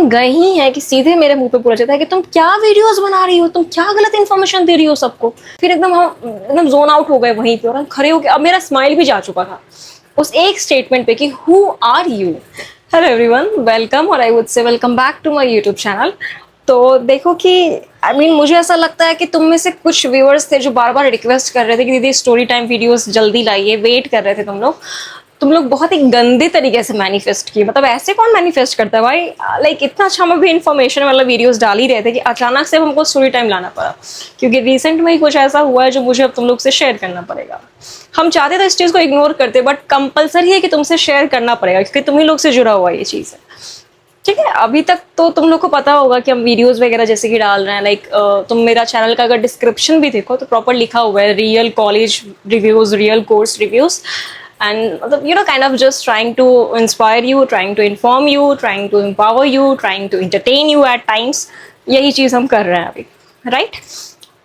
हम गए ही हैं कि सीधे मेरे मुंह पे पूरा जाता है कि तुम क्या वीडियोस बना रही हो, तुम क्या गलत इन्फॉर्मेशन दे रही हो सबको। फिर एकदम हम एकदम जोन आउट हो गए वहीं पे और हम खड़े हो गए। अब मेरा स्माइल भी जा चुका था उस एक स्टेटमेंट पे कि who are you. Hello everyone, welcome, और I would say welcome back to my YouTube channel. तो देखो कि मुझे ऐसा लगता है कि तुम में से कुछ व्यूअर्स थे जो बार बार रिक्वेस्ट कर रहे थे कि दीदी स्टोरी टाइम वीडियोस जल्दी लाइए, वेट कर रहे थे तुम लोग बहुत ही गंदे तरीके से मैनिफेस्ट किए। मतलब ऐसे कौन मैनिफेस्ट करता है भाई। लाइक इतना अच्छा हम भी इन्फॉर्मेशन वाला वीडियोस डाल ही रहे थे कि अचानक से हमको स्टोरी टाइम लाना पड़ा, क्योंकि रिसेंट में ही कुछ ऐसा हुआ है जो मुझे अब तुम लोग से शेयर करना पड़ेगा। हम चाहते थे इस चीज़ को इग्नोर करते, बट कंपलसरी है कि तुमसे शेयर करना पड़ेगा क्योंकि तुम ही लोग से जुड़ा हुआ ये चीज़ है। ठीक है, अभी तक तो तुम लोग को पता होगा कि हम वीडियोस वगैरह जैसे कि डाल रहे हैं। लाइक तुम मेरा चैनल का अगर डिस्क्रिप्शन भी देखो तो प्रॉपर लिखा हुआ है real college reviews, real course reviews, and मतलब kind of just trying to inspire you, trying to inform you, trying to empower you, trying to entertain you at times. यही चीज़ हम कर रहे हैं अभी, राइट।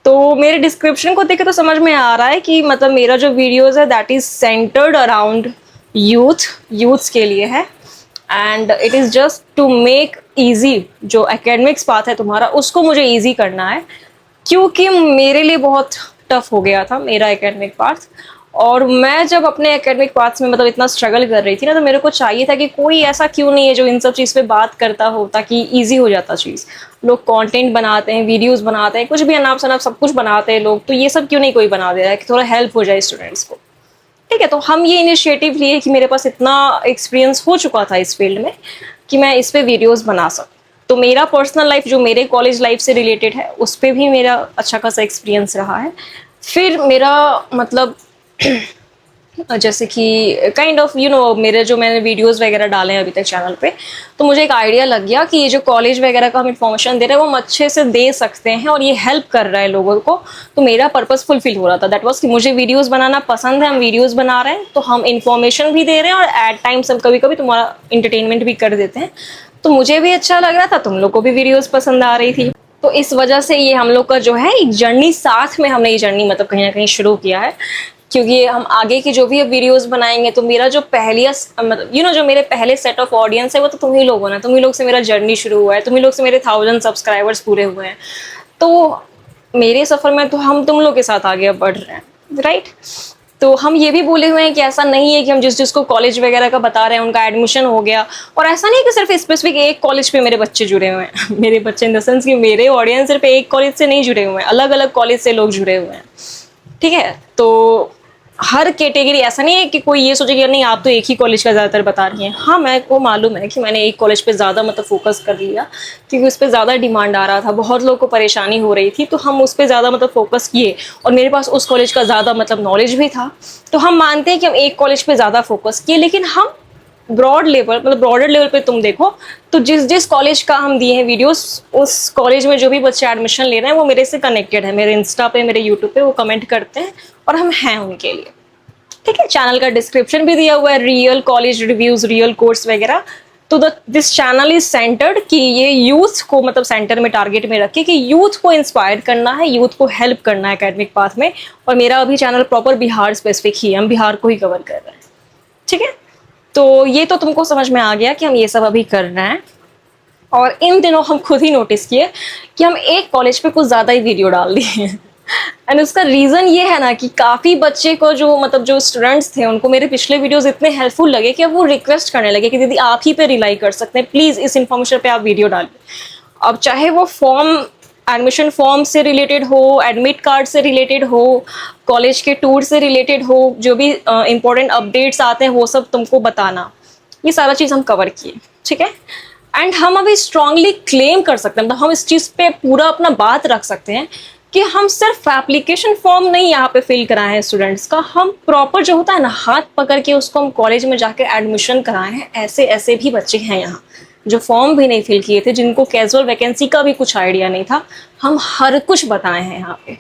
तो मेरे डिस्क्रिप्शन को देखे तो समझ में आ रहा है कि मतलब मेरा जो वीडियोस है that is centred around youths के लिए है, and it is just to make easy जो एकेडमिक्स पाथ है तुम्हारा उसको मुझे ईजी करना है, क्योंकि मेरे लिए बहुत टफ हो गया था मेरा एकेडमिक पाथ। और मैं जब अपने एकेडमिक पाथ्स में मतलब इतना स्ट्रगल कर रही थी ना, तो मेरे को चाहिए था कि कोई ऐसा क्यों नहीं है जो इन सब चीज़ पे बात करता हो ताकि ईजी हो जाता चीज़। लोग कंटेंट बनाते हैं, वीडियोस बनाते हैं, कुछ भी अनाप शनाप सब कुछ बनाते हैं लोग, तो ये सब क्यों नहीं कोई बना दे रहा है कि थोड़ा हेल्प हो जाए स्टूडेंट्स को। ठीक है, तो हम ये इनिशिएटिव लिए कि मेरे पास इतना एक्सपीरियंस हो चुका था इस फील्ड में कि मैं इस पे वीडियोस बना सकूँ। तो मेरा पर्सनल लाइफ जो मेरे कॉलेज लाइफ से रिलेटेड है उस पर भी मेरा अच्छा खासा एक्सपीरियंस रहा है। फिर मेरा मतलब जैसे कि काइंड ऑफ मेरे जो मैंने वीडियोस वगैरह डाले हैं अभी तक चैनल पे, तो मुझे एक आइडिया लग गया कि ये जो कॉलेज वगैरह का हम इन्फॉर्मेशन दे रहे हैं वो हम अच्छे से दे सकते हैं और ये हेल्प कर रहा है लोगों को। तो मेरा पर्पस फुलफिल हो रहा था, दैट वाज कि मुझे वीडियोस बनाना पसंद है, हम वीडियोस बना रहे हैं तो हम इन्फॉर्मेशन भी दे रहे हैं और एट टाइम्स हम कभी कभी तुम्हारा इंटरटेनमेंट भी कर देते हैं। तो मुझे भी अच्छा लग रहा था, तुम लोग को भी वीडियोज़ पसंद आ रही थी। तो इस वजह से ये हम लोग का जो है एक जर्नी, साथ में हमने ये जर्नी मतलब कहीं ना कहीं शुरू किया है, क्योंकि हम आगे की जो भी अब वीडियोस बनाएंगे तो मेरा जो पहली मतलब जो मेरे पहले सेट ऑफ ऑडियंस है वो तो तुम ही लोग हो ना। तुम ही लोग से मेरा जर्नी शुरू हुआ है, तुम ही लोग से मेरे 1000 सब्सक्राइबर्स पूरे हुए हैं। तो मेरे सफ़र में तो हम तुम लोग के साथ आगे बढ़ रहे हैं, राइट। तो हम ये भी बोले हुए हैं कि ऐसा नहीं है कि हम जिसको कॉलेज वगैरह का बता रहे हैं उनका एडमिशन हो गया, और ऐसा नहीं कि सिर्फ स्पेसिफिक एक कॉलेज पे मेरे बच्चे जुड़े हुए हैं। मेरे बच्चे इन द सेंस कि मेरे ऑडियंस सिर्फ एक कॉलेज से नहीं जुड़े हुए हैं, अलग अलग कॉलेज से लोग जुड़े हुए हैं। ठीक है, तो हर कैटेगरी, ऐसा नहीं है कि कोई ये सोचे कि नहीं आप तो एक ही कॉलेज का ज़्यादातर बता रही हैं। हाँ, मेरे को मालूम है कि मैंने एक कॉलेज पे ज़्यादा मतलब फोकस कर लिया क्योंकि उस पर ज़्यादा डिमांड आ रहा था, बहुत लोगों को परेशानी हो रही थी, तो हम उस पर ज़्यादा मतलब फोकस किए और मेरे पास उस कॉलेज का ज़्यादा मतलब नॉलेज भी था। तो हम मानते हैं कि हम एक कॉलेज पर ज़्यादा फोकस किए, लेकिन हम ब्रॉड लेवल मतलब ब्रॉडर लेवल पे तुम देखो तो जिस कॉलेज का हम दिए हैं वीडियोस, उस कॉलेज में जो भी बच्चे एडमिशन ले रहे हैं वो मेरे से कनेक्टेड है। मेरे इंस्टा पे, मेरे यूट्यूब पे वो कमेंट करते हैं और हम हैं उनके लिए। ठीक है, चैनल का डिस्क्रिप्शन भी दिया हुआ है, real college reviews, real course वगैरह। तो दिस चैनल इज सेंटर्ड कि ये यूथ को मतलब सेंटर में टारगेट में रखे कि यूथ को इंस्पायर करना है, यूथ को हेल्प करना है एकेडमिक पाथ में। और मेरा अभी चैनल प्रॉपर बिहार स्पेसिफिक ही है, हम बिहार को ही कवर कर रहे हैं। ठीक है, तो ये तो तुमको समझ में आ गया कि हम ये सब अभी कर रहे हैं। और इन दिनों हम खुद ही नोटिस किए कि हम एक कॉलेज पे कुछ ज़्यादा ही वीडियो डाल दिए हैं। एंड उसका रीज़न ये है ना कि काफ़ी बच्चे को जो मतलब जो स्टूडेंट्स थे उनको मेरे पिछले वीडियोस इतने हेल्पफुल लगे कि अब वो रिक्वेस्ट करने लगे कि दीदी आप ही पे रिलाई कर सकते हैं, प्लीज़ इस इन्फॉर्मेशन पे आप वीडियो डालिए। अब चाहे वो एडमिशन फॉर्म से रिलेटेड हो, एडमिट कार्ड से रिलेटेड हो, कॉलेज के टूर से रिलेटेड हो, जो भी इंपॉर्टेंट अपडेट्स आते हैं वो सब तुमको बताना, ये सारा चीज़ हम कवर किए। ठीक है, एंड हम अभी स्ट्रांगली क्लेम कर सकते हैं, मतलब हम इस चीज़ पे पूरा अपना बात रख सकते हैं कि हम सिर्फ एप्लीकेशन फॉर्म नहीं यहाँ पे फिल कराए हैं स्टूडेंट्स का, हम प्रॉपर जो होता है ना हाथ पकड़ के उसको हम कॉलेज में जाके एडमिशन कराए हैं। ऐसे ऐसे भी बच्चे हैं यहाँ जो फॉर्म भी नहीं फिल किए थे, जिनको कैजुअल वैकेंसी का भी कुछ आइडिया नहीं था, हम हर कुछ बताए हैं यहाँ पे।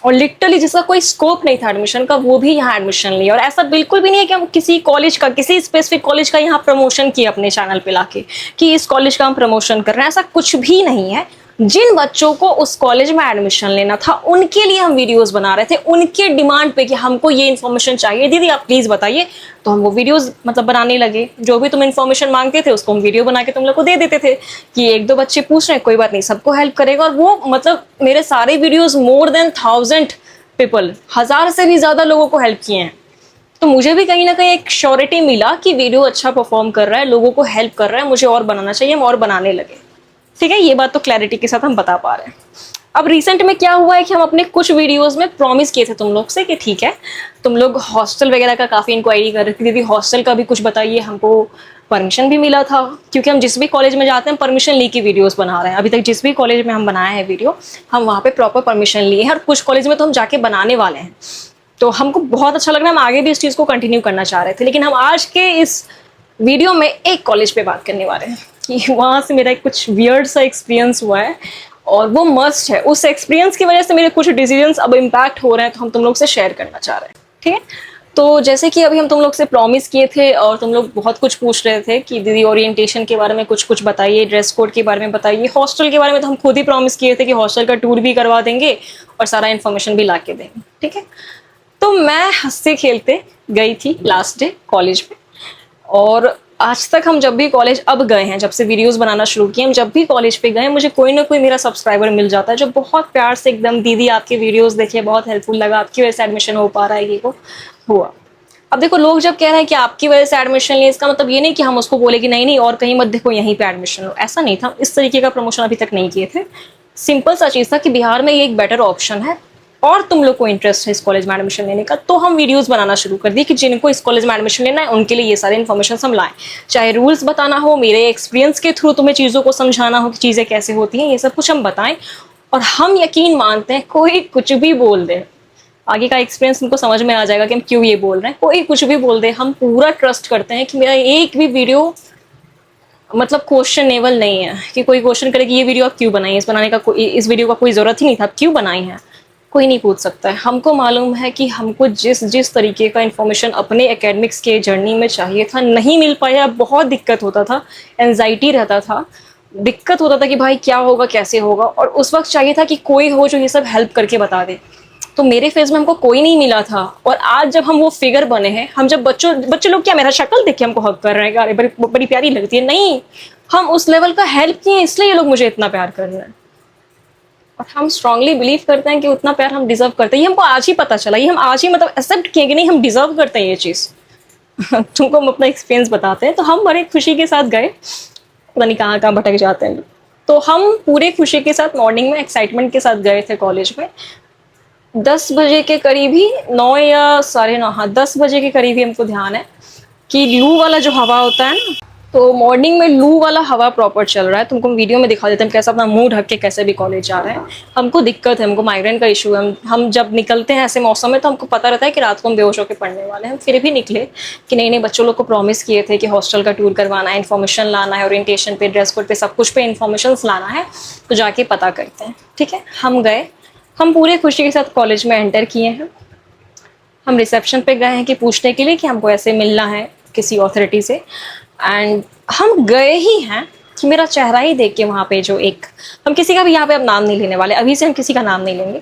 और लिटरली जिसका कोई स्कोप नहीं था एडमिशन का वो भी यहाँ एडमिशन लिया। और ऐसा बिल्कुल भी नहीं है कि हम किसी कॉलेज का, किसी स्पेसिफिक कॉलेज का यहाँ प्रमोशन किए अपने चैनल पे लाके कि इस कॉलेज का हम प्रमोशन कर रहे हैं, ऐसा कुछ भी नहीं है। जिन बच्चों को उस कॉलेज में एडमिशन लेना था उनके लिए हम वीडियोस बना रहे थे, उनके डिमांड पे कि हमको ये इन्फॉर्मेशन चाहिए दीदी आप प्लीज बताइए, तो हम वो वीडियोस मतलब बनाने लगे। जो भी तुम इन्फॉर्मेशन मांगते थे उसको हम वीडियो बना के तुम लोग को दे देते थे कि एक दो बच्चे पूछ रहे हैं, कोई बात नहीं, सबको हेल्प करेगा। और वो मतलब मेरे सारे वीडियोज मोर देन 1000 पीपल, 1000 से भी ज्यादा लोगों को हेल्प किए हैं। तो मुझे भी कहीं ना कहीं एक श्योरिटी मिला कि वीडियो अच्छा परफॉर्म कर रहा है, लोगों को हेल्प कर रहा है, मुझे और बनाना चाहिए, हम और बनाने लगे। ठीक है, ये बात तो क्लैरिटी के साथ हम बता पा रहे हैं। अब रिसेंट में क्या हुआ है कि हम अपने कुछ वीडियोस में प्रॉमिस किए थे तुम लोग से कि ठीक है, तुम लोग हॉस्टल वगैरह का काफ़ी इंक्वायरी कर रहे थे, दीदी हॉस्टल का भी कुछ बताइए। हमको परमिशन भी मिला था, क्योंकि हम जिस भी कॉलेज में जाते हैं परमिशन लेके वीडियोस बना रहे हैं। अभी तक जिस भी कॉलेज में हम बनाए हैं वीडियो, हम वहाँ पे प्रॉपर परमिशन लिए हैं, और कुछ कॉलेज में तो हम जाके बनाने वाले हैं। तो हमको बहुत अच्छा लग रहा है, हम आगे भी इस चीज़ को कंटिन्यू करना चाह रहे थे। लेकिन हम आज के इस वीडियो में एक कॉलेज पे बात करने वाले हैं कि वहाँ से मेरा कुछ वियर्ड सा एक्सपीरियंस हुआ है, और वो मस्ट है। उस एक्सपीरियंस की वजह से मेरे कुछ डिसीजंस अब इम्पैक्ट हो रहे हैं, तो हम तुम लोग से शेयर करना चाह रहे हैं। ठीक है, तो जैसे कि अभी हम तुम लोग से प्रॉमिस किए थे और तुम लोग बहुत कुछ पूछ रहे थे कि दीदी ओरिएंटेशन के बारे में कुछ कुछ बताइए, ड्रेस कोड के बारे में बताइए, हॉस्टल के बारे में तो हम खुद ही प्रॉमिस किए थे कि हॉस्टल का टूर भी करवा देंगे और सारा इन्फॉर्मेशन भी ला के देंगे। ठीक है, तो मैं हंसते खेलते गई थी लास्ट डे कॉलेज में, और आज तक हम जब भी कॉलेज अब गए हैं, जब से वीडियोस बनाना शुरू किए, हम जब भी कॉलेज पे गए मुझे कोई ना कोई मेरा सब्सक्राइबर मिल जाता है जो बहुत प्यार से एकदम, दीदी आपके वीडियोस देखिए बहुत हेल्पफुल लगा, आपकी वजह से एडमिशन हो पा रहा है, ये वो हुआ। अब देखो, लोग जब कह रहे हैं कि आपकी वजह से एडमिशन लिए, इसका मतलब ये नहीं कि हम उसको बोले कि नहीं नहीं और कहीं मत देखो, यहीं पे एडमिशन लो, ऐसा नहीं था। इस तरीके का प्रमोशन अभी तक नहीं किए थे। सिंपल सा चीज़ था कि बिहार में ये एक बेटर ऑप्शन है और तुम लोग को इंटरेस्ट है इस कॉलेज में एडमिशन लेने का, तो हम वीडियोस बनाना शुरू कर दिए कि जिनको इस कॉलेज में एडमिशन लेना है उनके लिए ये सारे इन्फॉर्मेशन हम लाएं। चाहे रूल्स बताना हो, मेरे एक्सपीरियंस के थ्रू तुम्हें चीज़ों को समझाना हो कि चीज़ें कैसे होती हैं, ये सब कुछ हम बताएं। और हम यकीन मानते हैं, कोई कुछ भी बोल दे, आगे का एक्सपीरियंस उनको समझ में आ जाएगा कि हम क्यों ये बोल रहे हैं। कोई कुछ भी बोल दे, हम पूरा ट्रस्ट करते हैं कि मेरा एक भी वीडियो मतलब क्वेश्चनेबल नहीं है कि कोई क्वेश्चन करे कि ये वीडियो आप क्यों बनाई, इस बनाने का इस वीडियो का कोई ज़रूरत ही नहीं था, आप क्यों बनाई है, कोई नहीं पूछ सकता है। हमको मालूम है कि हमको जिस जिस तरीके का इन्फॉर्मेशन अपने एकेडमिक्स के जर्नी में चाहिए था नहीं मिल पाया, बहुत दिक्कत होता था, एंजाइटी रहता था, दिक्कत होता था कि भाई क्या होगा कैसे होगा, और उस वक्त चाहिए था कि कोई हो जो ये सब हेल्प करके बता दे। तो मेरे फेज में हमको कोई नहीं मिला था, और आज जब हम वो फिगर बने हैं, हम जब बच्चे लोग क्या मेरा शक्ल देख के हमको हक कर रहे हैं, अरे बड़ी प्यारी लगती है, नहीं, हम उस लेवल का हेल्प किए इसलिए ये लोग मुझे इतना प्यार कर रहे हैं। और हम स्ट्रांगली बिलीव करते हैं कि उतना प्यार हम डिजर्व करते हैं। ये हमको आज ही पता चला, ये हम आज ही मतलब एक्सेप्ट किए कि नहीं हम डिजर्व करते हैं ये चीज़। तुमको हम अपना एक्सपीरियंस बताते हैं। तो हम बड़े खुशी के साथ गए, पता नहीं कहाँ कहाँ भटक जाते हैं। तो हम पूरे खुशी के साथ मॉर्निंग में एक्साइटमेंट के साथ गए थे कॉलेज में। 10 बजे के करीब ही, 9 या 9:30, हाँ 10 बजे के करीब ही हमको ध्यान है कि लू वाला जो हवा होता है ना, तो मॉर्निंग में लू वाला हवा प्रॉपर चल रहा है। तुमको वीडियो में दिखा देते हैं कैसे अपना मुंह ढक के कैसे भी कॉलेज जा रहे हैं। हमको दिक्कत है, हमको माइग्रेन का इशू है। हम जब निकलते हैं ऐसे मौसम में तो हमको पता रहता है कि रात को हम बेहोश होकर पढ़ने वाले हैं। हम फिर भी निकले कि नहीं नहीं, बच्चों लोग को प्रॉमिस किए थे कि हॉस्टल का टूर करवाना है, इन्फॉर्मेशन लाना है, ओरिएंटेशन पे, ड्रेस कोड पे, सब कुछ पे इन्फॉर्मेशन लाना है, तो जाके पता करते हैं। ठीक है, हम गए, हम पूरे खुशी के साथ कॉलेज में एंटर किए हैं। हम रिसेप्शन पे गए हैं कि पूछने के लिए कि हमको ऐसे मिलना है किसी अथॉरिटी से, एंड हम गए ही हैं कि मेरा चेहरा ही देख के वहाँ पे जो एक, हम किसी का भी यहाँ पे अब नाम नहीं लेने वाले, अभी से हम किसी का नाम नहीं लेंगे।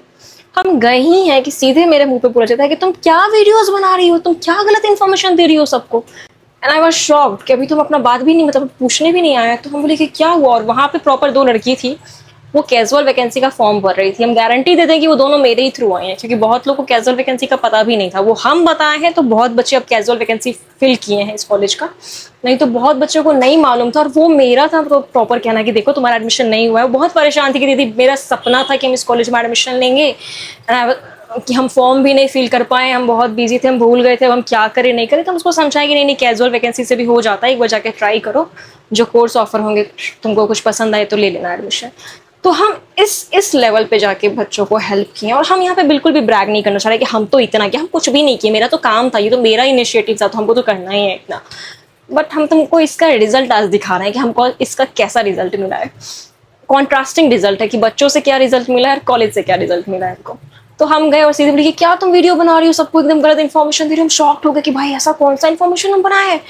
हम गए ही हैं कि सीधे मेरे मुंह पे पूरा जाता है कि तुम क्या वीडियोस बना रही हो, तुम क्या गलत इन्फॉर्मेशन दे रही हो सबको। एंड आई वाज शॉक्ड कि अभी तुम अपना बात भी नहीं, मतलब पूछने भी नहीं आया। तो हम बोले कि क्या हुआ, और वहाँ पे प्रॉपर 2 लड़की थी, वो कैजुअल वैकेंसी का फॉर्म भर रही थी। हम गारंटी देते हैं कि वो दोनों मेरे ही थ्रू आए हैं, क्योंकि बहुत लोगों को कैजुअल वैकेंसी का पता भी नहीं था। वो हम बताए हैं तो बहुत बच्चे अब कैजुअल वैकेंसी फिल किए हैं इस कॉलेज का, नहीं तो बहुत बच्चों को नहीं मालूम था। और वो मेरा था तो प्रॉपर कहना कि देखो तुम्हारा एडमिशन नहीं हुआ है। बहुत परेशान थी कि दीदी मेरा सपना था कि हम इस कॉलेज में एडमिशन लेंगे, कि हम फॉर्म भी नहीं फिल कर पाए, हम बहुत बिजी थे, हम भूल गए थे, हम क्या करें नहीं करें। तो हम उसको समझाएं कि नहीं नहीं, कैजुअल वैकेंसी से भी हो जाता है, एक बार जाके ट्राई करो, जो कोर्स ऑफर होंगे तुमको कुछ पसंद आए तो ले लेना एडमिशन। तो हम इस लेवल पे जाके बच्चों को हेल्प किए। और हम यहाँ पे बिल्कुल भी ब्रैग नहीं करना चाह रहे कि हम तो इतना किया, हम कुछ भी नहीं किए, मेरा तो काम था, ये तो मेरा इनिशिएटिव था, तो हमको तो करना ही है इतना। बट हम तुमको इसका रिजल्ट आज दिखा रहे हैं कि हमको इसका कैसा रिजल्ट मिला है। कॉन्ट्रास्टिंग रिजल्ट है कि बच्चों से क्या रिजल्ट मिला है और कॉलेज से क्या रिजल्ट मिला है हमको। तो हम गए और सीधे बोले कि क्या तुम वीडियो बना रही हो, सबको एकदम गलत इन्फॉर्मेशन दे रही हो। हम शॉक्ड हो गए कि भाई ऐसा कौन सा इन्फॉर्मेशन हम बनाए है,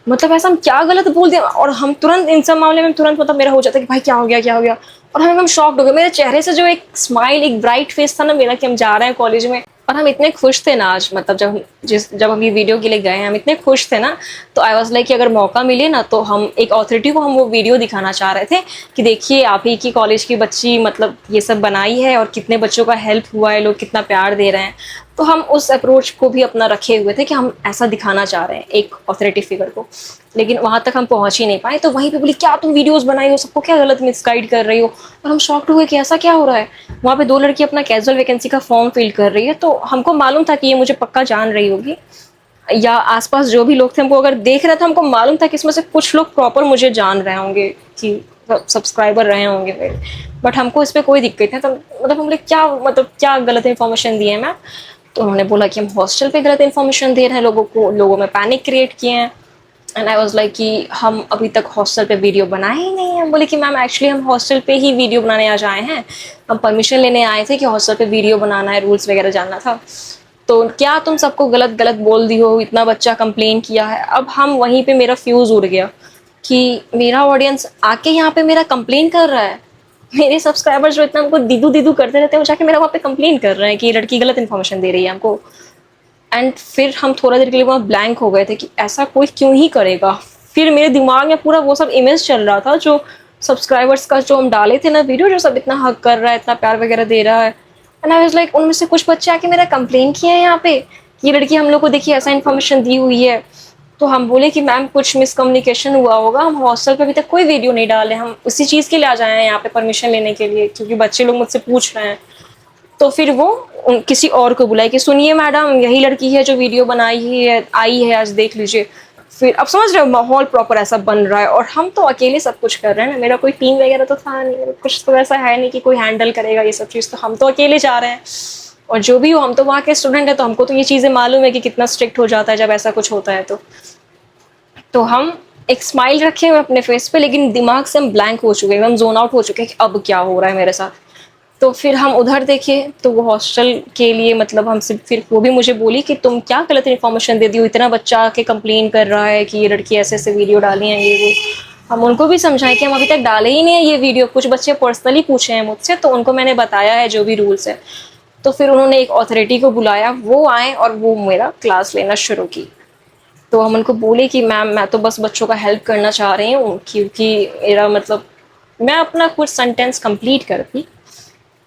मतलब ऐसा हम क्या गलत बोल दिया। और हम तुरंत इन सब मामले में तुरंत मतलब मेरा हो जाता है कि भाई क्या हो गया क्या हो गया। और हम एकदम शॉक्ड हो गए, मेरे चेहरे से जो एक स्माइल, एक ब्राइट फेस था ना मेरा, कि हम जा रहे हैं कॉलेज में। और हम इतने खुश थे ना आज, मतलब जब हम ये वीडियो के लिए गए हैं, हम इतने खुश थे ना। तो आई वाज लाइक कि अगर मौका मिले ना तो हम एक अथॉरिटी को हम वो वीडियो दिखाना चाह रहे थे कि देखिए आप ही की कॉलेज की बच्ची मतलब ये सब बनाई है और कितने बच्चों का हेल्प हुआ है, लोग कितना प्यार दे रहे हैं। तो हम उस अप्रोच को भी अपना रखे हुए थे कि हम ऐसा दिखाना चाह रहे हैं एक अथॉरिटी फिगर को, लेकिन वहां तक हम पहुंच ही नहीं पाए। तो वहीं पे बोली क्या तुम वीडियोस बनाई हो, सबको क्या गलत मिसगाइड कर रही हो। और हम शॉक्ड हुए कि ऐसा क्या हो रहा है। वहाँ पे 2 लड़की अपना कैजुअल वैकेंसी का फॉर्म फिल कर रही है, तो हमको मालूम था कि ये मुझे पक्का जान रही होगी, या आसपास जो भी लोग थे हमको अगर देख रहे थे, हमको मालूम था कि इसमें से कुछ लोग प्रॉपर मुझे जान रहे होंगे कि सब्सक्राइबर रहे होंगे मेरे। बट हमको इस पर कोई दिक्कत नहीं। तो मतलब हम बोले क्या, मतलब क्या गलत इन्फॉर्मेशन दी है मैम। तो उन्होंने बोला कि हम हॉस्टल पे गलत इन्फॉर्मेशन दे रहे हैं लोगों को, लोगों में पैनिक क्रिएट किए हैं। एंड आई वाज लाइक कि हम अभी तक हॉस्टल पे वीडियो बनाए ही नहीं है। बोले कि मैम एक्चुअली हम हॉस्टल पे ही वीडियो बनाने आज आए हैं, हम परमिशन लेने आए थे कि हॉस्टल पे वीडियो बनाना है, रूल्स वगैरह जानना था। तो क्या तुम सबको गलत गलत बोल दी हो, इतना बच्चा कंप्लेन किया है। अब हम वहीं पे मेरा फ्यूज़ उड़ गया कि मेरा ऑडियंस आके यहाँ पे मेरा कंप्लेन कर रहा है। मेरे सब्सक्राइबर्स जो इतना हमको दीदू दीदू करते रहते हैं, वो जाके मेरा वहाँ पे कंप्लेन कर रहे हैं कि लड़की गलत इन्फॉर्मेशन दे रही है हमको। एंड फिर हम थोड़ा देर के लिए वहाँ ब्लैंक हो गए थे कि ऐसा कोई क्यों ही करेगा। फिर मेरे दिमाग में पूरा वो सब इमेज चल रहा था जो सब्सक्राइबर्स का, जो हम डाले थे ना वीडियो, जो सब इतना हक कर रहा है, इतना प्यार वगैरह दे रहा है। एंड आई वाज लाइक उनमें से कुछ बच्चे आके मेरा कंप्लेन किए हैं यहाँ पे कि ये लड़की हम लोग को देखिए ऐसा इन्फॉर्मेशन दी हुई है। तो हम बोले कि मैम कुछ मिसकम्युनिकेशन हुआ होगा, हम हॉस्टल पे अभी तक कोई वीडियो नहीं डाले, हम उसी चीज़ के लिए आ जाए हैं यहाँ पे परमिशन लेने के लिए, क्योंकि बच्चे लोग मुझसे पूछ रहे हैं। तो फिर वो किसी और को बुलाए कि सुनिए मैडम, यही लड़की है जो वीडियो बनाई है, आई है, आज देख लीजिए। फिर अब समझ रहे हो माहौल प्रॉपर ऐसा बन रहा है। और हम तो अकेले सब कुछ कर रहे हैं ना, मेरा कोई टीम वगैरह तो था नहीं, कुछ तो ऐसा है नहीं कि कोई हैंडल करेगा ये सब चीज़, तो हम तो अकेले जा रहे हैं। और जो भी हो, हम तो वहाँ के स्टूडेंट हैं, तो हमको तो ये चीज़ें मालूम है कि कितना स्ट्रिक्ट हो जाता है जब ऐसा कुछ होता है। तो हम एक स्माइल रखे हुए अपने फेस पे, लेकिन दिमाग से हम ब्लैंक हो चुके हैं, हम जोन आउट हो चुके हैं कि अब क्या हो रहा है मेरे साथ। तो फिर हम उधर देखे तो वो हॉस्टल के लिए मतलब हमसे फिर वो भी मुझे बोली कि तुम क्या गलत इन्फॉर्मेशन दे दी हो, इतना बच्चा आके कंप्लेन कर रहा है कि ये लड़की ऐसे ऐसे वीडियो डाली हैं ये वो। हम उनको भी समझाएं कि हम अभी तक डाले ही नहीं है ये वीडियो, कुछ बच्चे पर्सनली पूछे हैं मुझसे, तो उनको मैंने बताया है जो भी रूल्स है। तो फिर उन्होंने एक अथॉरिटी को बुलाया, वो आए और वो मेरा क्लास लेना शुरू की। तो हम उनको बोले कि मैम मैं तो बस बच्चों का हेल्प करना चाह रही हूँ, क्योंकि मेरा मतलब मैं अपना कुछ सेंटेंस कंप्लीट करती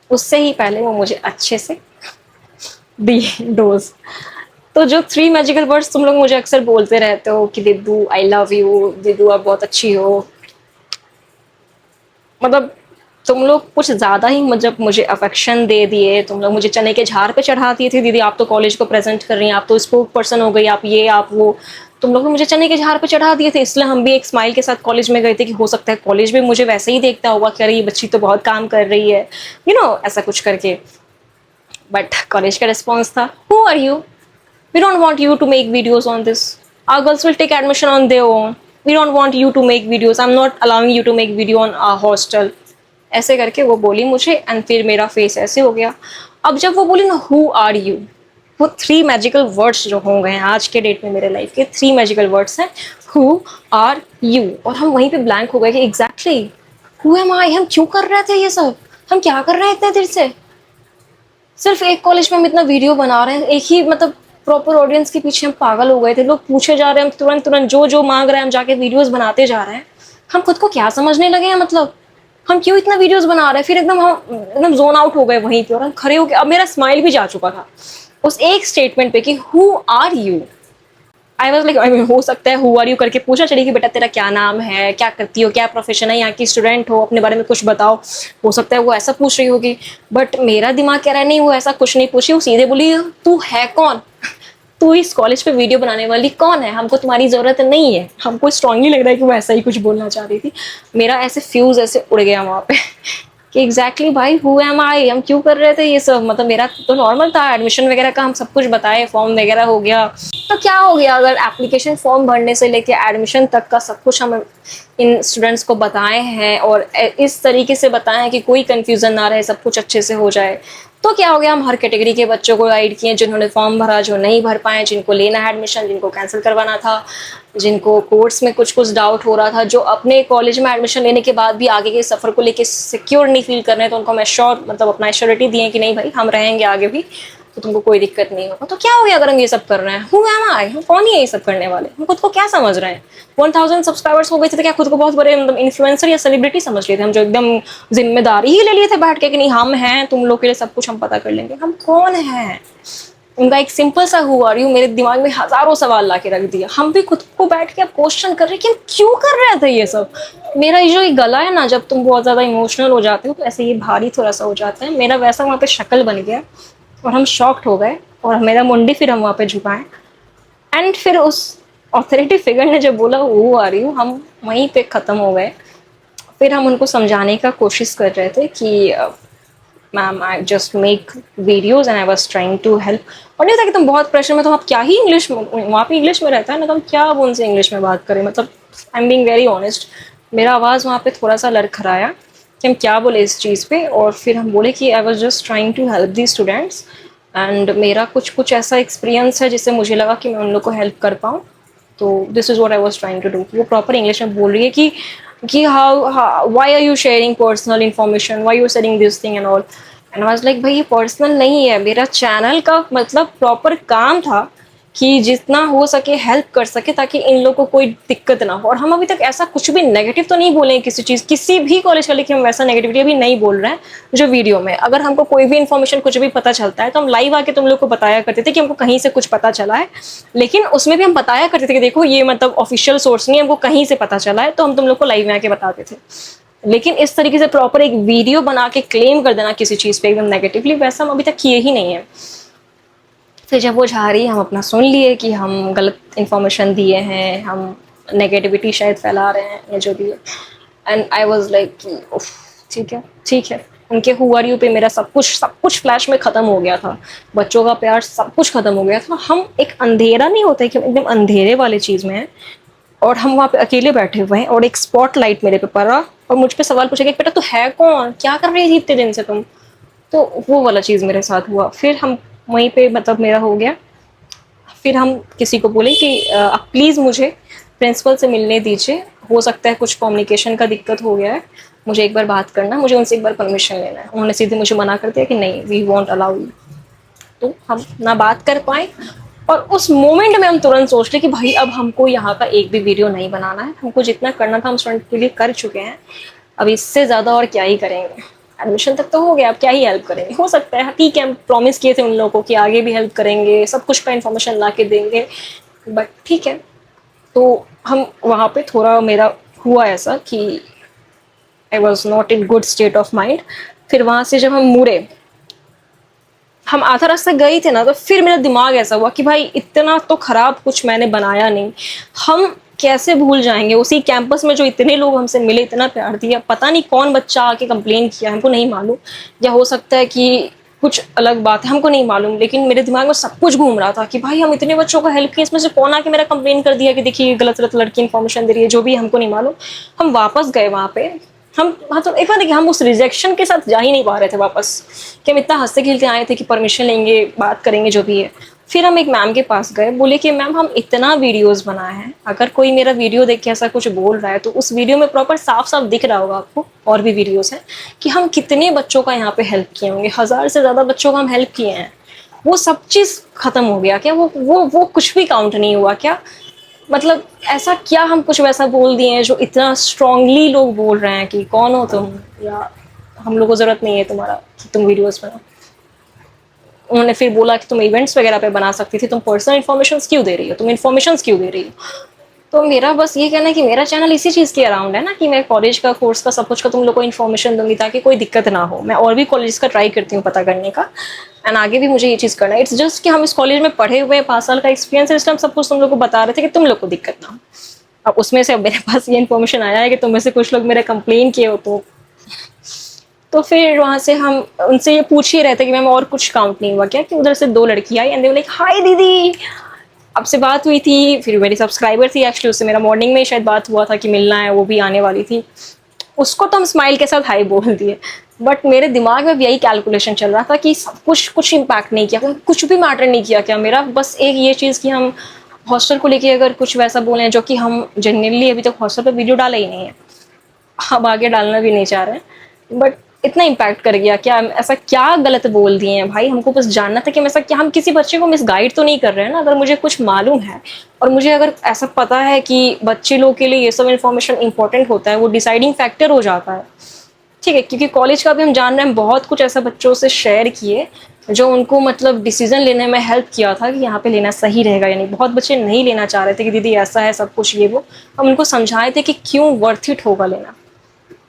उससे ही पहले वो मुझे अच्छे से दी डोज। तो जो 3 मैजिकल वर्ड्स तुम लोग मुझे अक्सर बोलते रहते हो कि दिद्दू आई लव यू, दिद्दू आप बहुत अच्छी हो, मतलब तुम लोग कुछ ज़्यादा ही मतलब मुझे अफेक्शन दे दिए। तुम लोग मुझे चने के झाड़ पे चढ़ा दिए थे, दीदी आप तो कॉलेज को प्रेजेंट कर रही हैं, आप तो स्पोक पर्सन हो गई, आप ये आप वो। तुम लोग मुझे चने के झाड़ पे चढ़ा दिए थे, इसलिए हम भी एक स्माइल के साथ कॉलेज में गए थे कि हो सकता है कॉलेज भी मुझे वैसे ही देखता होगा कि अरे ये बच्ची तो बहुत काम कर रही है, ऐसा कुछ करके। बट कॉलेज का रिस्पॉन्स था, who are you, we don't want you to make videos on this, our girls will take admission on their own, we don't want you to make videos, I'm not allowing you to make video on our hostel। ऐसे करके वो बोली मुझे। And फिर मेरा face ऐसे हो गया। अब जब वो बोली ना हु आर यू, वो 3 मैजिकल वर्ड्स जो हो गए हैं आज के डेट में मेरे लाइफ के 3 मैजिकल वर्ड्स हैं, हु आर यू। और हम वहीं पे ब्लैंक हो गए कि एग्जैक्टली हु एम आई, हम क्यों कर रहे थे ये सब, हम क्या कर रहे हैं इतने देर से। सिर्फ एक कॉलेज में हम इतना वीडियो बना रहे हैं, एक ही मतलब प्रॉपर ऑडियंस के पीछे हम पागल हो गए थे। लोग पूछे जा रहे हैं, हम तुरंत तुरंत जो जो मांग रहे हैं हम जाके वीडियोस बनाते जा रहे हैं। हम खुद को क्या समझने लगे हैं, मतलब हम क्यों इतना वीडियोस बना रहे हैं। फिर एकदम हम एकदम जोन आउट हो गए वहीं पे, और हम खड़े हो गए। अब मेरा स्माइल भी जा चुका था उस एक स्टेटमेंट पे कि who are you. I was like, हो सकता है हु आर यू करके पूछा चलिए कि बेटा तेरा क्या नाम है, क्या करती हो, क्या प्रोफेशन है, यहाँ की स्टूडेंट हो, अपने बारे में कुछ बताओ। हो सकता है वो ऐसा पूछ रही होगी, बट मेरा दिमाग कह रहा है नहीं वो ऐसा कुछ नहीं पूछी, वो सीधे बोली तू है कौन, तू इस कॉलेज पे वीडियो बनाने वाली कौन है, हमको तुम्हारी ज़रूरत नहीं है। हमको स्ट्रांगली लग रहा है कि वो ऐसा ही कुछ बोलना चाह रही थी। मेरा ऐसे फ्यूज़ ऐसे उड़ गया वहाँ पे कि एग्जैक्टली भाई हु एम आई, हम क्यों कर रहे थे ये सब। मतलब मेरा तो नॉर्मल था, एडमिशन वगैरह का हम सब कुछ बताए, फॉर्म वगैरह हो गया, तो क्या हो गया अगर एप्लीकेशन फॉर्म भरने से लेके एडमिशन तक का सब कुछ हम इन स्टूडेंट्स को बताए हैं और इस तरीके से बताए हैं कि कोई कन्फ्यूज़न ना रहे, सब कुछ अच्छे से हो जाए। तो क्या हो गया, हम हर कैटेगरी के बच्चों को गाइड किए, जिन्होंने फॉर्म भरा, जो नहीं भर पाए, जिनको लेना है एडमिशन, जिनको कैंसिल करवाना था, जिनको कोर्स में कुछ कुछ डाउट हो रहा था, जो अपने कॉलेज में एडमिशन लेने के बाद भी आगे के सफ़र को लेके सिक्योर नहीं फील कर रहे हैं, तो उनको हम एश्योर मतलब अपना एश्योरिटी दिए कि नहीं भाई हम रहेंगे आगे भी, तो तुमको कोई दिक्कत नहीं होगा। तो क्या हो गया अगर हम ये सब कर रहे हैं? हु एम आई, हम कौन ही है ये सब करने वाले? हम खुद को क्या समझ रहे हैं? 1000 सब्सक्राइबर्स हो गए थे तो क्या खुद को बहुत बड़े मतलब इन्फ्लुएंसर या सेलिब्रिटी समझ लिए थे हम, जो एकदम जिम्मेदारी ही ले लिए थे बैठ के कि नहीं हम हैं, तुम लोग के लिए सब कुछ हम पता कर लेंगे? हम कौन हैं? उनका एक सिंपल सा हु आर यू मेरे दिमाग में हजारों सवाल ला के रख दिया। हम भी खुद को बैठ के अब क्वेश्चन कर रहे हैं कि हम क्यों कर रहे थे ये सब। मेरा ये जो ये गला है ना, जब तुम बहुत ज्यादा इमोशनल हो जाते हो तो ऐसे ये भारी थोड़ा सा हो जाता है, मेरा वैसा वहाँ पे शक्ल बन गया और हम शॉक्ड हो गए और मेरा मुंडी फिर हम वहाँ पे झुकाएं। एंड फिर उस ऑथोरिटी फिगर ने जब बोला वो आ रही हूँ, हम वहीं पे ख़त्म हो गए। फिर हम उनको समझाने का कोशिश कर रहे थे कि ma'am I just make videos and I was trying to help. और नहीं था कि तुम बहुत प्रेशर में, तो आप क्या ही इंग्लिश में, वहाँ पे इंग्लिश में रहता है ना, तो हम क्या अब उनसे इंग्लिश में बात करें? मतलब I am being very honest, मेरा आवाज़ वहाँ पे थोड़ा सा लड़खड़ाया कि हम क्या बोले इस चीज़ पे। और फिर हम बोले कि I was just trying to help the students and मेरा कुछ ऐसा एक्सपीरियंस है जिससे मुझे लगा कि मैं उन लोग को हेल्प कर पाऊँ, तो this is what I was trying to do. वो प्रॉपर इंग्लिश में बोल रही है कि how why are you sharing personal information, why you sharing this thing and all. And I was like भाई ये पर्सनल नहीं है, मेरा चैनल का मतलब प्रॉपर काम था कि जितना हो सके हेल्प कर सके ताकि इन लोगों को कोई दिक्कत ना हो। और हम अभी तक ऐसा कुछ भी नेगेटिव तो नहीं बोले हैं किसी चीज़, किसी भी कॉलेज का, लेकिन हम वैसा नेगेटिविटी अभी नहीं बोल रहे हैं जो वीडियो में। अगर हमको कोई भी इन्फॉर्मेशन कुछ भी पता चलता है तो हम लाइव आके तुम लोग को बताया करते थे कि हमको कहीं से कुछ पता चला है, लेकिन उसमें भी हम बताया करते थे कि देखो ये मतलब ऑफिशियल सोर्स नहीं, हमको कहीं से पता चला है, तो हम तुम लोग को लाइव में आके बताते थे। लेकिन इस तरीके से प्रॉपर एक वीडियो बना के क्लेम कर देना किसी चीज़ पे एकदम नेगेटिवली, वैसा हम अभी तक किए ही नहीं है। फिर जब वो जा रही हम अपना सुन लिए कि हम गलत इन्फॉर्मेशन दिए हैं, हम नेगेटिविटी शायद फैला रहे हैं या जो भी है। एंड आई वाज लाइक कि उफ ठीक है ठीक है। उनके हु आर यू पे मेरा सब कुछ फ्लैश में ख़त्म हो गया था, बच्चों का प्यार सब कुछ ख़त्म हो गया था। हम एक अंधेरा नहीं होता है कि हम एकदम अंधेरे वाले चीज़ में हैं और हम वहाँ पे अकेले बैठे हुए हैं और एक स्पॉट लाइट मेरे पे पड़ा और मुझ पे सवाल पूछा कि बेटा तू है कौन, क्या कर रही थी इतने दिन से तुम। तो वो वाला चीज़ मेरे साथ हुआ। फिर हम वहीं पे मतलब मेरा हो गया। फिर हम किसी को बोले कि आप प्लीज़ मुझे प्रिंसिपल से मिलने दीजिए, हो सकता है कुछ कम्युनिकेशन का दिक्कत हो गया है, मुझे एक बार बात करना, मुझे उनसे एक बार परमिशन लेना है। उन्होंने सीधे मुझे मना कर दिया कि नहीं वी वॉन्ट अलाउ यू। तो हम ना बात कर पाए और उस मोमेंट में हम तुरंत सोच रहे कि भाई अब हमको यहाँ का एक भी वीडियो नहीं बनाना है, हमको जितना करना था हम स्टूडेंट के लिए कर चुके हैं, अब इससे ज़्यादा और क्या ही करेंगे। एडमिशन तक तो हो गया, अब क्या ही हेल्प करेंगे। हो सकता है ठीक है हम प्रॉमिस किए थे उन लोगों को कि आगे भी हेल्प करेंगे, सब कुछ का इन्फॉर्मेशन ला के देंगे, बट ठीक है। तो हम वहाँ पे थोड़ा मेरा हुआ ऐसा कि I was not in good state of mind. फिर वहाँ से जब हम मुड़े, हम आधा रास्ता गए थे ना, तो फिर मेरा दिमाग ऐसा हुआ कि भाई इतना तो खराब कुछ मैंने बनाया नहीं, हम कैसे भूल जाएंगे उसी कैंपस में जो इतने लोग हमसे मिले, इतना प्यार दिया। पता नहीं कौन बच्चा आके कंप्लेन किया, हमको नहीं मालूम, या हो सकता है कि कुछ अलग बात है, हमको नहीं मालूम, लेकिन मेरे दिमाग में सब कुछ घूम रहा था कि भाई हम इतने बच्चों को हेल्प किए, इसमें से कौन आके मेरा कंप्लेन कर दिया कि देखिए गलत गलत लड़की इन्फॉर्मेशन दे रही है, जो भी हमको नहीं मालूम। हम वापस गए वहाँ पे, हम हाँ तो एक बार देखिए हम उस रिजेक्शन के साथ जा ही नहीं पा रहे थे वापस, कि हम इतना हंसते खेलते आए थे कि परमिशन लेंगे, बात करेंगे जो भी है। फिर हम एक मैम के पास गए, बोले कि मैम हम इतना वीडियोस बनाए हैं, अगर कोई मेरा वीडियो देख के ऐसा कुछ बोल रहा है तो उस वीडियो में प्रॉपर साफ साफ दिख रहा होगा आपको, और भी वीडियोस हैं, कि हम कितने बच्चों का यहाँ पे हेल्प किए होंगे, 1000 से ज़्यादा बच्चों का हम हेल्प किए हैं। वो सब चीज़ ख़त्म हो गया क्या? वो कुछ भी काउंट नहीं हुआ क्या? मतलब ऐसा क्या हम कुछ वैसा बोल दिए हैं जो इतना स्ट्रांगली लोग बोल रहे हैं कि कौन हो तुम, या हम लोग को ज़रूरत नहीं है तुम्हारा कि तुम वीडियोस बनाओ। उन्होंने फिर बोला कि तुम इवेंट्स वगैरह पे बना सकती थी, तुम पर्सनल इन्फॉर्मेशन क्यों दे रही हो, तुम इन्फॉर्मेशन क्यों दे रही हो। तो मेरा बस ये कहना है कि मेरा चैनल इसी चीज़ के अराउंड है ना, कि मैं कॉलेज का, कोर्स का, सब कुछ का तुम लोग को इन्फॉर्मेशन दूंगी ताकि कोई दिक्कत ना हो। मैं और भी कॉलेज का ट्राई करती हूँ पता करने का, एंड आगे भी मुझे ये चीज़ करना है। इट्स जस्ट कि हम इस कॉलेज में पढ़े हुए 5 साल का एक्सपीरियंस है, इसलिए हम सब कुछ तुम लोग को बता रहे थे कि तुम लोग को दिक्कत ना हो। अब उसमें से अब मेरे पास ये इन्फॉर्मेशन आया है कि तुम में से कुछ लोग मेरा कंप्लेन किए हो, तो फिर वहाँ से हम उनसे ये पूछ ही रहे थे कि मैम और कुछ काउंट नहीं हुआ क्या, कि उधर से 2 लड़की आई एंड दे वर लाइक हाय दीदी, आपसे बात हुई थी। फिर मेरी सब्सक्राइबर थी एक्चुअली, उससे मेरा मॉर्निंग में शायद बात हुआ था कि मिलना है, वो भी आने वाली थी। उसको तो हम स्माइल के साथ हाई बोल दिए, बट मेरे दिमाग में भी यही कैलकुलेशन चल रहा था कि सब कुछ इम्पैक्ट नहीं किया, कुछ भी मैटर नहीं किया क्या मेरा, बस एक ये चीज़ कि हम हॉस्टल को लेके अगर कुछ वैसा बोले जो कि हम जनरली अभी तक हॉस्टल पर वीडियो डाला ही नहीं है, हम आगे डालना भी नहीं चाह रहे हैं, बट इतना इम्पैक्ट कर गया क्या, ऐसा क्या गलत बोल दिए हैं भाई, हमको बस जानना था कि हम ऐसा क्या, हम किसी बच्चे को मिसगाइड तो नहीं कर रहे हैं ना। अगर मुझे कुछ मालूम है और मुझे अगर ऐसा पता है कि बच्चे लोग के लिए ये सब इन्फॉर्मेशन इंपॉर्टेंट होता है, वो डिसाइडिंग फैक्टर हो जाता है, ठीक है, क्योंकि कॉलेज का भी हम जान रहे हैं, बहुत कुछ ऐसा बच्चों से शेयर किए जो उनको मतलब डिसीजन लेने में हेल्प किया था कि यहाँ पे लेना सही रहेगा या नहीं। बहुत बच्चे नहीं लेना चाह रहे थे कि दीदी ऐसा है सब कुछ ये वो, हम उनको समझाए थे कि क्यों वर्थ इट होगा लेना।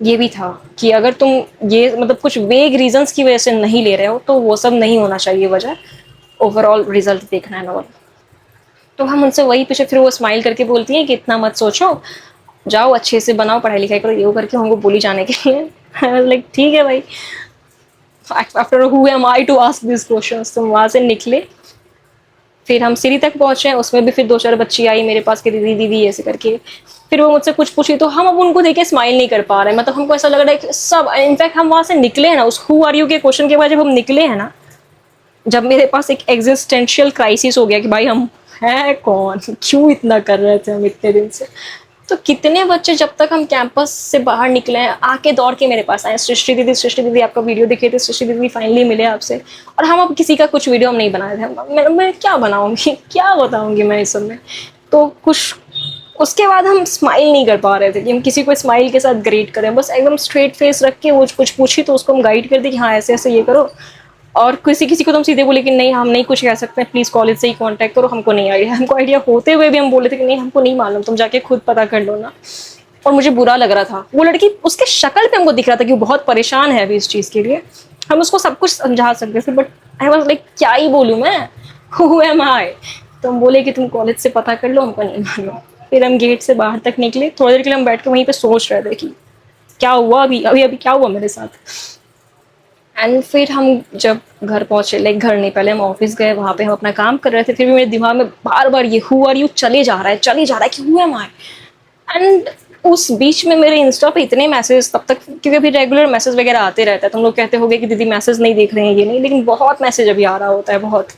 ये भी था कि अगर तुम ये मतलब कुछ वेग रीजंस की वजह से नहीं ले रहे हो तो वो सब नहीं होना चाहिए वजह, ओवरऑल रिजल्ट देखना है। और तो हम उनसे वही पूछे, फिर वो स्माइल करके बोलती हैं कि इतना मत सोचो, जाओ अच्छे से बनाओ, पढ़ाई लिखाई करो, ये करके हमको बोली जाने के लिए। लाइक ठीक है भाई, after who am I to ask this questions. तो वहाँ से निकले, फिर हम सीढ़ी तक पहुंचे, उसमें भी फिर 2-4 बच्ची आई मेरे पास कि दीदी दीदी ऐसे करके, फिर वो मुझसे कुछ पूछी, तो हम अब उनको देखे स्माइल नहीं कर पा रहे, मतलब हमको ऐसा लग रहा है कि सब, इनफैक्ट हम वहाँ से निकले हैं ना, उस हु आर यू के क्वेश्चन के बाद जब हम निकले हैं ना, जब मेरे पास एक एग्जिस्टेंशियल क्राइसिस हो गया कि भाई हम हैं कौन, क्यों इतना कर रहे थे हम इतने दिन से। तो कितने बच्चे जब तक हम कैंपस से बाहर निकले हैं आके दौड़ के मेरे पास आए, सृष्टि दीदी आपका वीडियो दिखे थे, सृष्टि दीदी फाइनली मिले आपसे, और हम अब किसी का कुछ वीडियो हम नहीं बनाए थे। मैं क्या बनाऊंगी, क्या बताऊंगी मैं इस सब में। तो कुछ उसके बाद हम स्माइल नहीं कर पा रहे थे कि हम किसी को स्माइल के साथ ग्रेट करें, बस एकदम स्ट्रेट फेस रख के वो कुछ पूछी तो उसको हम गाइड कर दी कि हाँ ऐसे ऐसे ये करो, और किसी किसी को तो हम सीधे बोले कि नहीं हम नहीं कुछ कह सकते, प्लीज़ कॉलेज से ही कांटेक्ट करो, हमको नहीं आइडिया। हमको आइडिया होते हुए भी हम बोले थे कि नहीं हमको नहीं मालूम, तुम जाके खुद पता कर लो ना। और मुझे बुरा लग रहा था, वो लड़की उसके शक्ल पे हमको दिख रहा था कि वो बहुत परेशान है अभी इस चीज़ के लिए। हम उसको सब कुछ समझा सकते थे, बट आई वाज लाइक क्या ही बोलूँ मैं, हु एम आई। तो हम बोले कि तुम कॉलेज से पता कर लो, हमको नहीं मालूम। फिर हम गेट से बाहर तक निकले, थोड़ी देर के लिए हम बैठ के वहीं पे सोच रहे थे कि क्या हुआ अभी अभी अभी क्या हुआ मेरे साथ। एंड फिर हम जब घर पहुंचे, लाइक घर नहीं, पहले हम ऑफिस गए, वहाँ पे हम अपना काम कर रहे थे, फिर भी मेरे दिमाग में बार बार ये हु आर यू चले जा रहा है कि हु एम आई। एंड उस बीच में मेरे इंस्टा पे इतने मैसेज तब तक, क्योंकि अभी रेगुलर मैसेज वगैरह आते रहता है, तुम लोग कहते होगे कि दीदी मैसेज नहीं देख रहे हैं, ये नहीं, लेकिन बहुत मैसेज अभी आ रहा होता है बहुत।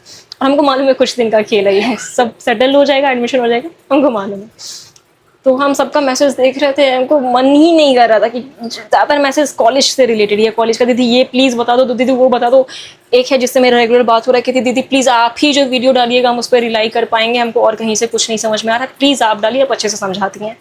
हमको मालूम है कुछ दिन का खेल है, सब सेटल हो जाएगा, एडमिशन हो जाएगा, हमको मालूम है। तो हम सबका मैसेज देख रहे थे, हमको मन ही नहीं कर रहा था कि ज़्यादातर मैसेज कॉलेज से रिलेटेड है, कॉलेज का दीदी ये प्लीज़ बता दो, दीदी वो बता दो। एक है जिससे मेरा रेगुलर बात हो रहा है कि दीदी प्लीज़ आप ही जो वीडियो डालिएगा हम उस पर रिलाई कर पाएंगे, हमको और कहीं से कुछ नहीं समझ में आ रहा है, प्लीज़ आप डालिए, आप अच्छे से समझाती हैं।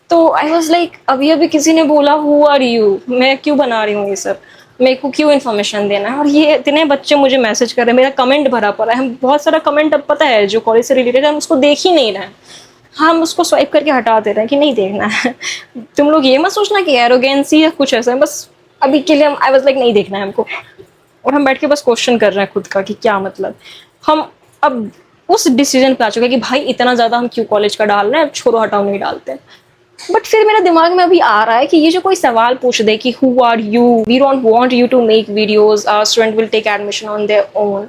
तो आई वॉज लाइक अभी अभी किसी ने बोला हु आर यू, मैं क्यों बना रही हूँ ये सब, मेरे को क्यों इन्फॉर्मेशन देना है, और ये इतने बच्चे मुझे मैसेज कर रहे हैं, मेरा कमेंट भरा पड़ा है, हम बहुत सारा कमेंट अब पता है जो कॉलेज से रिलेटेड है हम उसको देख ही नहीं रहे हैं, हम उसको स्वाइप करके हटा दे रहे हैं कि नहीं देखना है। तुम लोग ये मत सोचना कि एरोगेंसी या कुछ ऐसा है, बस अभी के लिए हम आई वाज लाइक नहीं देखना है हमको। और हम बैठ के बस क्वेश्चन कर रहे हैं खुद का कि क्या मतलब, हम अब उस डिसीजन पे आ चुके हैं कि भाई इतना ज़्यादा हम क्यों कॉलेज का डाल रहे हैं, छोड़ो हटाओ नहीं डालते। बट फिर मेरे दिमाग में अभी आ रहा है कि ये जो कोई सवाल पूछ दे कि who are you, we don't want you to make videos, our student will take admission on their own.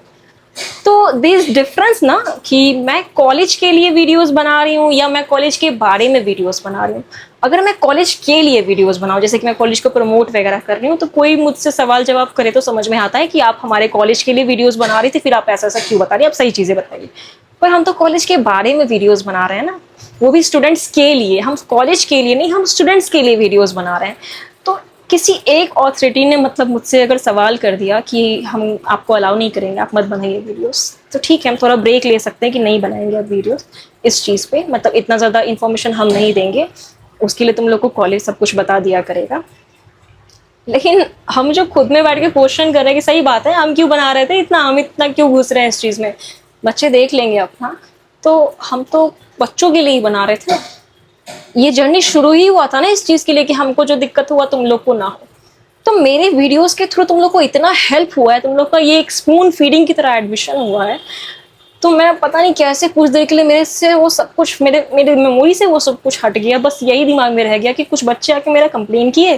तो दिस डिफरेंस ना कि मैं कॉलेज के लिए वीडियोस बना रही हूँ या मैं कॉलेज के बारे में वीडियोस बना रही हूँ। अगर मैं कॉलेज के लिए वीडियोस बनाऊँ, जैसे कि मैं कॉलेज को प्रमोट वगैरह कर रही हूँ, तो कोई मुझसे सवाल जवाब करे तो समझ में आता है कि आप हमारे कॉलेज के लिए वीडियोस बना रही थी, फिर आप ऐसा ऐसा क्यों बता रही हैं, आप सही चीज़ें बताइए। पर हम तो कॉलेज के बारे में वीडियोस बना रहे हैं ना, वो भी स्टूडेंट्स के लिए, हम कॉलेज के लिए नहीं, हम स्टूडेंट्स के लिए वीडियोस बना रहे हैं। तो किसी एक ऑथोरिटी ने मतलब मुझसे अगर सवाल कर दिया कि हम आपको अलाउ नहीं करेंगे, आप मत बनाइए वीडियोस, तो ठीक है हम थोड़ा ब्रेक ले सकते हैं कि नहीं बनाएंगे अब वीडियोस इस चीज़ पे, मतलब इतना ज़्यादा इन्फॉर्मेशन हम नहीं देंगे, उसके लिए तुम लोग को कॉलेज सब कुछ बता दिया करेगा। लेकिन हम जो खुद में बैठ के क्वेश्चन कर रहे हैं कि सही बात है हम क्यों बना रहे थे इतना, हम इतना क्यों घुस रहे हैं इस चीज़ में, बच्चे देख लेंगे अपना, तो हम तो बच्चों के लिए ही बना रहे थे। ये जर्नी शुरू ही हुआ था ना इस चीज़ के लिए कि हमको जो दिक्कत हुआ तुम लोग को ना हो। तो मेरे वीडियोस के थ्रू तुम लोग को इतना हेल्प हुआ है, तुम लोग का ये एक स्पून फीडिंग की तरह एडमिशन हुआ है, तो मैं पता नहीं कैसे कुछ देर के लिए मेरे से वो सब कुछ, मेरे मेरे मेमोरी से वो सब कुछ हट गया। बस यही दिमाग में रह गया कि कुछ बच्चे आके मेरा कंप्लेन किए,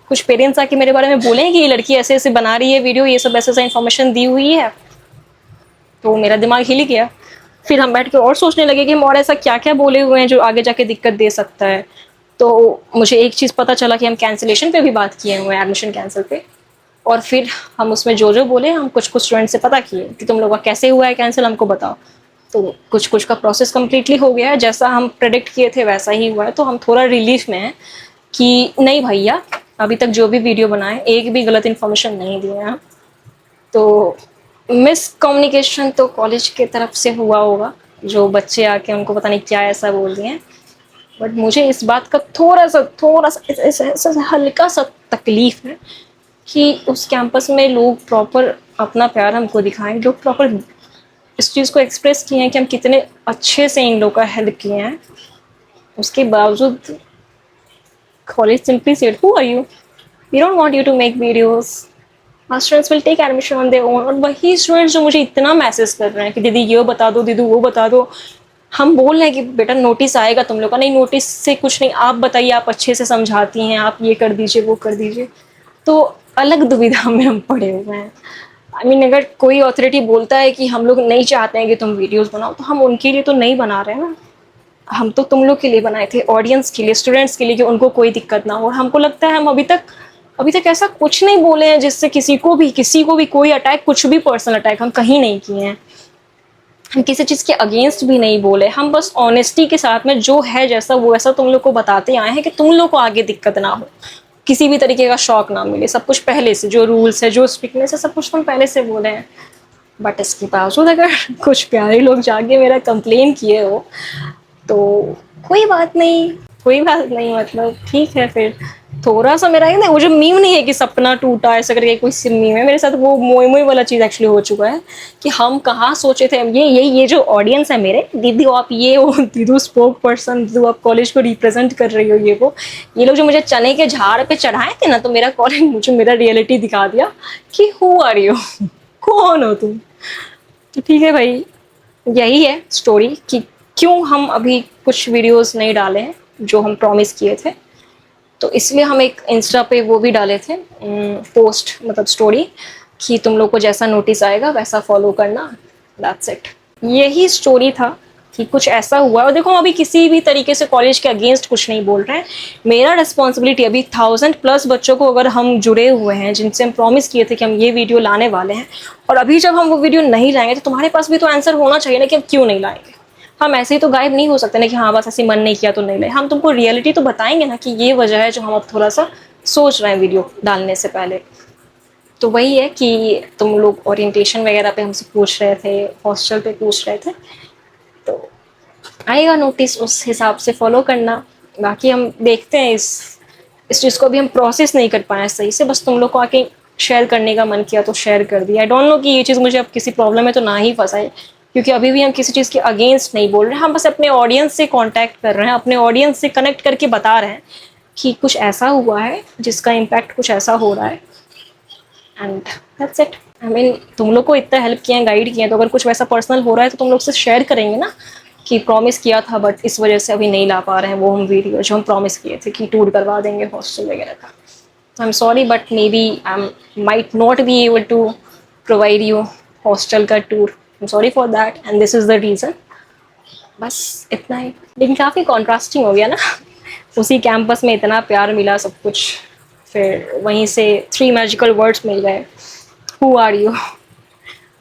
कुछ पेरेंट्स आके मेरे बारे में बोले कि ये लड़की ऐसे ऐसे बना रही है वीडियो, ये सब ऐसा ऐसा इन्फॉर्मेशन दी हुई है, तो मेरा दिमाग हिल गया। फिर हम बैठ के और सोचने लगे कि हम और ऐसा क्या क्या बोले हुए हैं जो आगे जाके दिक्कत दे सकता है। तो मुझे एक चीज़ पता चला कि हम कैंसिलेशन पे भी बात किए हुए हैं, एडमिशन कैंसिल पे। और फिर हम उसमें जो बोले, हम कुछ कुछ स्टूडेंट से पता किए कि तुम लोग का कैसे हुआ है कैंसिल, हमको बताओ। तो कुछ कुछ का प्रोसेस कम्प्लीटली हो गया है, जैसा हम प्रेडिक्ट किए थे वैसा ही हुआ है। तो हम थोड़ा रिलीफ में हैं कि नहीं भैया, अभी तक जो भी वीडियो बनाए एक भी गलत इन्फॉर्मेशन नहीं दिए हैं। तो मिस कम्युनिकेशन तो कॉलेज की तरफ से हुआ होगा, जो बच्चे आके उनको पता नहीं क्या ऐसा बोल दिए हैं। बट मुझे इस बात का थोड़ा सा हल्का सा तकलीफ है कि उस कैंपस में लोग प्रॉपर अपना प्यार हमको दिखाएं, लोग प्रॉपर इस चीज़ को एक्सप्रेस किए हैं कि हम कितने अच्छे से इन लोग का हेल्प किए हैं। उसके बावजूद college simply said, who are you, we don't want you to make videos, our students will take admission on their own। और वही स्टूडेंट्स जो मुझे इतना मैसेज कर रहे हैं कि दीदी ये बता दो, दीदी वो बता दो। हम बोल रहे हैं कि बेटा नोटिस आएगा तुम लोग का, नहीं नोटिस से कुछ नहीं, आप बताइए, आप अच्छे से समझाती हैं, आप ये कर दीजिए वो कर दीजिए। तो अलग दुविधा में हम पड़े हुए हैं। आई मीन अगर कोई अथॉरिटी बोलता है कि हम लोग नहीं चाहते हैं कि तुम वीडियोस बनाओ, तो हम उनके लिए तो नहीं बना रहे हैं ना, हम तो तुम लोग के लिए बनाए थे, ऑडियंस के लिए, स्टूडेंट्स के लिए, कि उनको कोई दिक्कत ना हो। और हमको लगता है हम अभी तक ऐसा कुछ नहीं बोले हैं जिससे किसी को भी कोई अटैक, कुछ भी पर्सनल अटैक हम कहीं नहीं किए हैं। हम किसी चीज़ के अगेंस्ट भी नहीं बोले, हम बस ऑनेस्टी के साथ में जो है जैसा वो ऐसा तुम लोग को बताते आए हैं कि तुम लोग को आगे दिक्कत ना हो, किसी भी तरीके का शौक ना मिले। सब कुछ पहले से, जो रूल्स है, जो स्ट्रिक्टनेस है, सब कुछ तुम पहले से बोले हैं। बट इसके बावजूद अगर कुछ प्यारे लोग जाके मेरा कंप्लेन किए हो, तो कोई बात नहीं, कोई बात नहीं, मतलब ठीक है। फिर थोड़ा सा मेरा ना, वो जो मीम नहीं है कि सपना टूटा ऐसा करके कोई सिम मीम है, मेरे साथ वो मोई मोई वाला चीज़ एक्चुअली हो चुका है कि हम कहाँ सोचे थे। ये जो ऑडियंस है मेरे, दीदी आप ये हो, दीदू स्पोक पर्सन, दीदू आप कॉलेज को रिप्रेजेंट कर रही हो, ये लोग जो मुझे चने के झाड़ पे चढ़ाए थे ना, तो मेरा कॉलेज मुझे मेरा रियलिटी दिखा दिया कि हु आर यू, कौन हो तुम। तो ठीक है भाई, यही है स्टोरी कि क्यों हम अभी कुछ वीडियोस नहीं डाले हैं जो हम प्रॉमिस किए थे। तो इसलिए हम एक इंस्टा पे वो भी डाले थे, पोस्ट मतलब स्टोरी, कि तुम लोग को जैसा नोटिस आएगा वैसा फॉलो करना, दैट्स इट। यही स्टोरी था कि कुछ ऐसा हुआ। और देखो अभी किसी भी तरीके से कॉलेज के अगेंस्ट कुछ नहीं बोल रहे हैं। मेरा रिस्पॉन्सिबिलिटी, अभी 1000+ बच्चों को अगर हम जुड़े हुए हैं जिनसे हम प्रॉमिस किए थे कि हम ये वीडियो लाने वाले हैं, और अभी जब हम वो वीडियो नहीं लाएंगे तो तुम्हारे पास भी तो आंसर होना चाहिए ना कि हम क्यों नहीं लाएंगे। हम ऐसे ही तो गायब नहीं हो सकते ना कि हाँ बस ऐसे मन नहीं किया तो नहीं लाए। हम तुमको रियलिटी तो बताएंगे ना कि ये वजह है जो हम अब थोड़ा सा सोच रहे हैं वीडियो डालने से पहले। तो वही है कि तुम लोग ओरिएंटेशन वगैरह पे हमसे पूछ रहे थे, हॉस्टल पे पूछ रहे थे, तो आएगा नोटिस, उस हिसाब से फॉलो करना। बाकी हम देखते हैं, इस चीज़ को अभी हम प्रोसेस नहीं कर पाए सही से, बस तुम लोग को आके शेयर करने का मन किया तो शेयर कर दिया। आई डोंट नो कि ये चीज़ मुझे अब किसी प्रॉब्लम में तो ना ही फंसाए, क्योंकि अभी भी हम किसी चीज़ के अगेंस्ट नहीं बोल रहे हैं। हम बस अपने ऑडियंस से कांटेक्ट कर रहे हैं, अपने ऑडियंस से कनेक्ट करके बता रहे हैं कि कुछ ऐसा हुआ है जिसका इम्पैक्ट कुछ ऐसा हो रहा है, and that's it. I mean तुम लोग को इतना हेल्प किया, गाइड किया, तो अगर कुछ वैसा पर्सनल हो रहा है तो तुम लोग से शेयर करेंगे ना कि प्रॉमिस किया था बट इस वजह से अभी नहीं ला पा रहे हैं वो हम वीडियो जो हम प्रॉमिस किए थे कि टूर करवा देंगे हॉस्टल वगैरह का। I am sorry but maybe I might not be able to provide you hostel का tour. I am sorry for that and this is the reason. बस इतना ही। लेकिन काफ़ी कॉन्ट्रास्टिंग हो गया ना, उसी कैंपस में इतना प्यार मिला, सब कुछ, फिर वहीं से 3 मैजिकल वर्ड्स मिल गए, हु आर यू,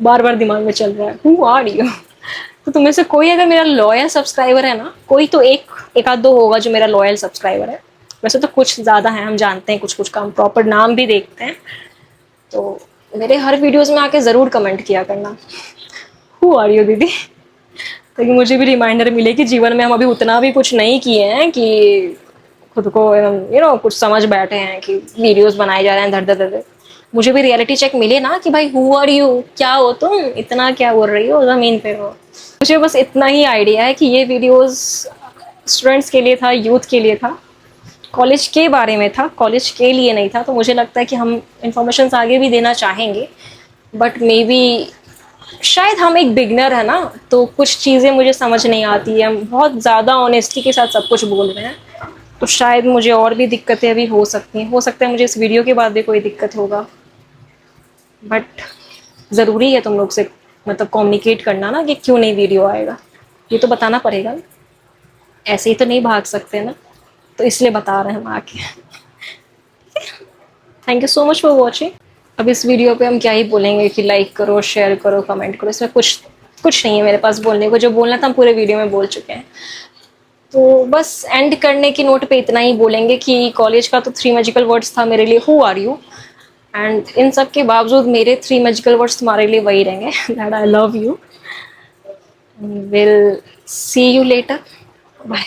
बार बार दिमाग में चल रहा है, हु आर यू। तो तुम्हें से कोई अगर मेरा लॉयल सब्सक्राइबर है ना, कोई तो एक आध दो होगा जो मेरा लॉयल सब्सक्राइबर है। वैसे तो कुछ ज़्यादा है, हम जानते हैं कुछ का, हम प्रॉपर नाम भी देखते हैं। तो मेरे हर वीडियोस में आके ज़रूर कमेंट किया करना, हु आर यू दीदी, ताकि मुझे भी रिमाइंडर मिले कि जीवन में हम अभी उतना भी कुछ नहीं किए हैं कि खुद को कुछ समझ बैठे हैं कि वीडियोस बनाए जा रहे हैं धड़ धड़ धड़। मुझे भी रियलिटी चेक मिले ना कि भाई हु आर यू, क्या हो तुम, इतना क्या बोल रही हो, ज़मीन पे हो। मुझे बस इतना ही आइडिया है कि ये वीडियोस स्टूडेंट्स के लिए था, यूथ के लिए था, कॉलेज के बारे में था, कॉलेज के लिए नहीं था। तो मुझे लगता है कि हम इंफॉर्मेशन आगे भी देना चाहेंगे, बट मे बी शायद हम एक बिगनर है ना, तो कुछ चीज़ें मुझे समझ नहीं आती है, हम बहुत ज़्यादा ऑनेस्टी के साथ सब कुछ बोल रहे हैं, तो शायद मुझे और भी दिक्कतें अभी हो सकती हैं। हो सकता है मुझे इस वीडियो के बाद भी कोई दिक्कत होगा, बट ज़रूरी है तुम लोग से मतलब कम्युनिकेट करना ना कि क्यों नहीं वीडियो आएगा, ये तो बताना पड़ेगा ना, ऐसे ही तो नहीं भाग सकते ना। तो इसलिए बता रहे हैं हम आके। Thank you so much for watching. अब इस वीडियो पे हम क्या ही बोलेंगे कि लाइक करो, शेयर करो, कमेंट करो, इसमें कुछ कुछ नहीं है मेरे पास बोलने को। जो बोलना था हम पूरे वीडियो में बोल चुके हैं। तो बस एंड करने की नोट पे इतना ही बोलेंगे कि कॉलेज का तो 3 मैजिकल वर्ड्स था मेरे लिए, हु आर यू, एंड इन सब के बावजूद मेरे 3 मैजिकल वर्ड्स तुम्हारे लिए वही रहेंगे, that I love you. Will see you later, bye.